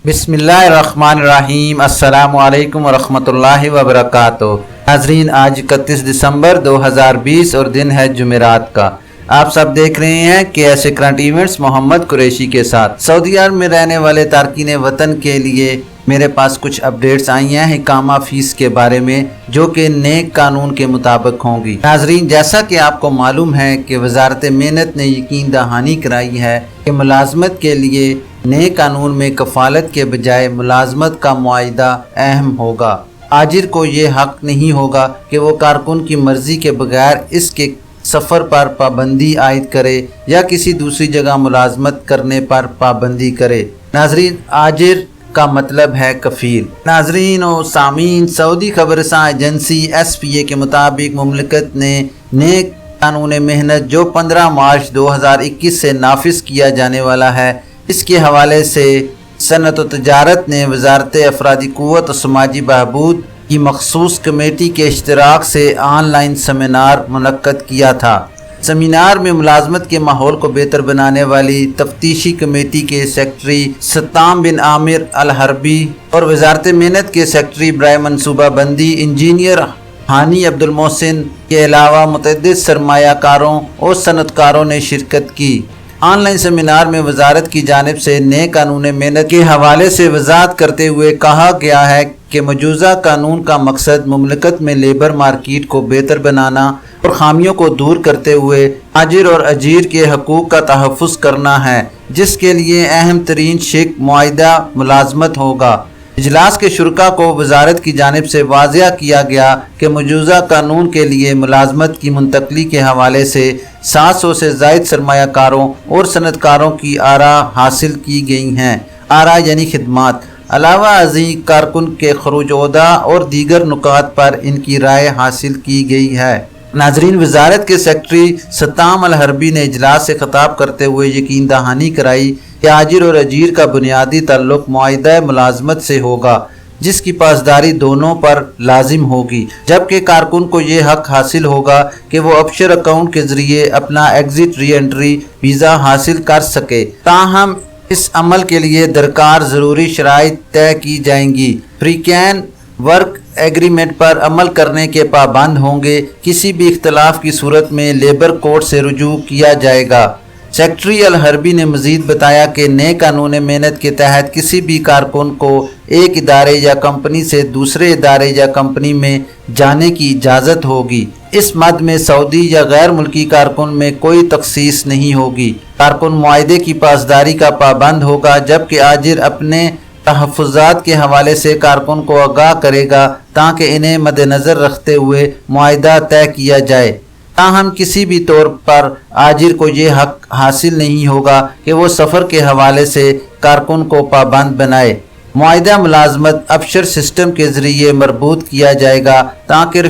बिस्मिल्लाहिर्रहमानिर्रहीम। अस्सलामु अलैकुम वरहमतुल्लाहि वबरकातुहू। नाज़रीन, आज 31 दिसंबर 2020 और दिन है जुमेरात का। आप सब देख रहे हैं कि ऐसे करंट इवेंट्स मोहम्मद कुरैशी के साथ। सऊदी अरब में रहने वाले तारकीन वतन के लिए मेरे पास कुछ अपडेट्स आई हैं इकामा फीस के बारे में, जो कि नए कानून के मुताबिक होंगी। नाजरीन, जैसा कि आपको मालूम है कि वजारत मेहनत ने यकीन दहानी कराई है कि मुलाजमत के लिए नए कानून में कफालत के बजाय मुलाजमत का मुआहिदा अहम होगा। आजिर को ये हक नहीं होगा कि वो कारकुन की मर्जी के बगैर इसके सफ़र पर पाबंदी आयद करे या किसी दूसरी जगह मुलाजमत करने पर पाबंदी करे। नाजरीन, आजिर का मतलब है कफील। नाजरीन और सामीन, सऊदी खबरसां एजेंसी SPA के मुताबिक मुमलिकत ने नए कानून मेहनत जो 15 मार्च 2021 से नाफिज किया जाने वाला है, इसके हवाले से सनत व तजारत ने वजारत अफरादी क़ुव्वत और समाजी बहबूद की मखसूस कमेटी के इश्तराक से ऑनलाइन सेमिनार मुनक्कद किया था। सेमिनार में मुलाजमत के माहौल को बेहतर बनाने वाली तफ्तीशी कमेटी के सेक्रेटरी सत्ताम बिन आमिर अल हरबी और वजारत मेहनत के सेक्रेटरी बराए मनसूबाबंदी इंजीनियर हानी अब्दुल मोहसिन के अलावा मुतअद्दिद सरमायाकारों और सनतकारों ने शिरकत की। ऑनलाइन सेमिनार में वजारत की जानिब से नए कानून मेहनत के हवाले से वजाहत करते हुए कहा गया है कि मौजूदा कानून का मकसद मुमलिकत में लेबर मार्केट को बेहतर बनाना और खामियों को दूर करते हुए आजिर और अजीर के हकूक़ का तहफ़्फ़ुज़ करना है, जिसके लिए अहम तरीन शिक मुआहिदा मुलाजमत होगा। इजलास के शुरका को वजारत की जानिब से वाज़िया किया गया कि मौजूदा कानून के लिए मुलाजमत की मुंतकली के हवाले से 700 से ज़ायद सरमायाकारों और सनतकारों की आरा हासिल की गई हैं। आरा यानी खिदमात। अलावा अज़ीं कारकुन के खरूज ओहदा और दीगर नुकात पर इनकी राय हासिल की गई है। नाजरीन, वजारत के सेक्रेटरी सत्ताम अल हरबी ने इजलास से खिताब करते हुए यकीन दहानी कराई कि आजिर और अजीर का बुनियादी ताल्लुक मुआहिदा मुलाजमत से होगा, जिसकी पासदारी दोनों पर लाजिम होगी, जबकि कारकुन को ये हक हासिल होगा कि वो ऑफशोर अकाउंट के ज़रिए अपना एग्जिट री एंट्री वीज़ा हासिल कर सके। ताहम इस अमल के लिए दरकार ज़रूरी शराइत तय की जाएंगी। फ्रीकैन वर्क एग्रीमेंट पर अमल करने के पाबंद होंगे। किसी भी इख्तलाफ की सूरत में लेबर कोर्ट से रुजू किया जाएगा। सेक्रेटरी अल हरबी ने मज़ीद बताया कि नए कानून मेहनत के तहत किसी भी कारकुन को एक इदारे या कंपनी से दूसरे इदारे या कंपनी में जाने की इजाज़त होगी। इस मद में सऊदी या गैर मुल्की कारकुन में कोई तखसीस नहीं होगी। कारकुन मुआहिदे की पासदारी का पाबंद होगा, जबकि आजिर अपने तहफ़्फ़ुज़ात के हवाले से कारकुन को आगाह करेगा ताकि इन्हें मद्देनज़र रखते हुए मुआहिदा तय किया जाए। ताहम किसी भी तौर पर आजिर को ये हक हासिल नहीं होगा कि वो सफ़र के हवाले से कारकुन को पाबंद बनाए। मुआहिदा मुलाजमत ऑफशोर सिस्टम के ज़रिए मरबूत किया जाएगा ताकि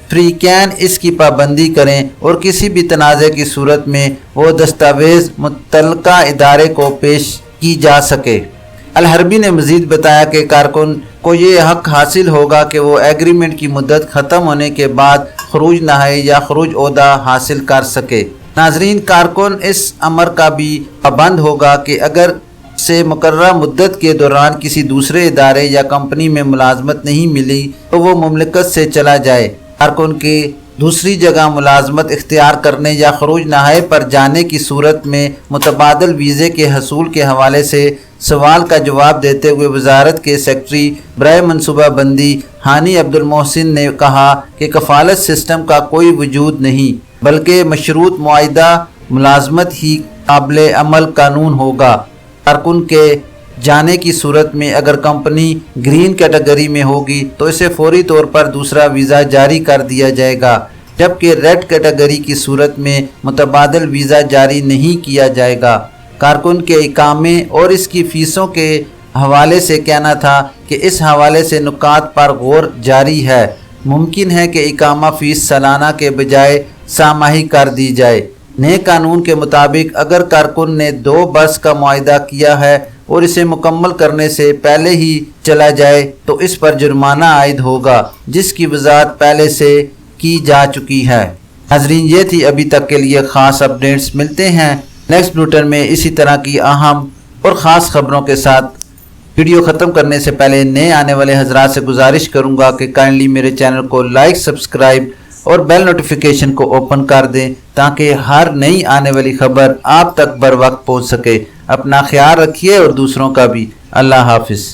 फ्रीकैन इसकी पाबंदी करें और किसी भी तनाज़े की सूरत में वो दस्तावेज़ मुतल्लिका इदारे को पेश की जा सके। अल हरबी ने मज़ीद बताया कि कारकुन को ये हक हासिल होगा कि वो एग्रीमेंट की मुद्दत ख़त्म होने के बाद खरूज नहाई या खरूज ओहदा हासिल कर सके। नाजरीन, कारकुन इस अमर का भी पाबंद होगा कि अगर से मुकर्ररा मुद्दत के दौरान किसी दूसरे इदारे या कंपनी में मुलाजमत नहीं मिली तो वो मुमलिकत से चला जाए। कारकुन के दूसरी जगह मुलाजमत इख्तियार करने या खरूज नहाए पर जाने की सूरत में मुतबादल वीज़े के हसूल के हवाले से सवाल का जवाब देते हुए वजारत के सेक्रेटरी बराए मनसूबाबंदी हानी अब्दुल मोहसिन ने कहा कि कफालत सिस्टम का कोई वजूद नहीं, बल्कि मशरूत मुआहिदा मुलाजमत ही काबिल अमल कानून होगा। कारकुन के जाने की सूरत में अगर कंपनी ग्रीन कैटेगरी में होगी तो इसे फौरी तौर पर दूसरा वीज़ा जारी कर दिया जाएगा, जबकि रेड कैटेगरी की सूरत में मुतबादल वीज़ा जारी नहीं किया जाएगा। कारकुन के इकामे और इसकी फ़ीसों के हवाले से कहना था कि इस हवाले से नुकात पर गौर जारी है। मुमकिन है कि इकामा फ़ीस सालाना के बजाय सामाही कर दी जाए। नए कानून के मुताबिक अगर कारकुन ने 2 बरस का मुआहिदा किया है और इसे मुकम्मल करने से पहले ही चला जाए तो इस पर जुर्माना आयद होगा, जिसकी वजाहत पहले से की जा चुकी है। नाज़रीन, ये थी अभी तक के लिए ख़ास अपडेट्स। मिलते हैं नेक्स्ट बुलेटिन में इसी तरह की अहम और ख़ास खबरों के साथ। वीडियो ख़त्म करने से पहले नए आने वाले हजरात से गुजारिश करूंगा कि काइंडली मेरे चैनल को लाइक, सब्सक्राइब और बेल नोटिफिकेशन को ओपन कर दें ताकि हर नई आने वाली खबर आप तक बर वक्त पहुँच सके। अपना ख्याल रखिए और दूसरों का भी। अल्लाह हाफिज़।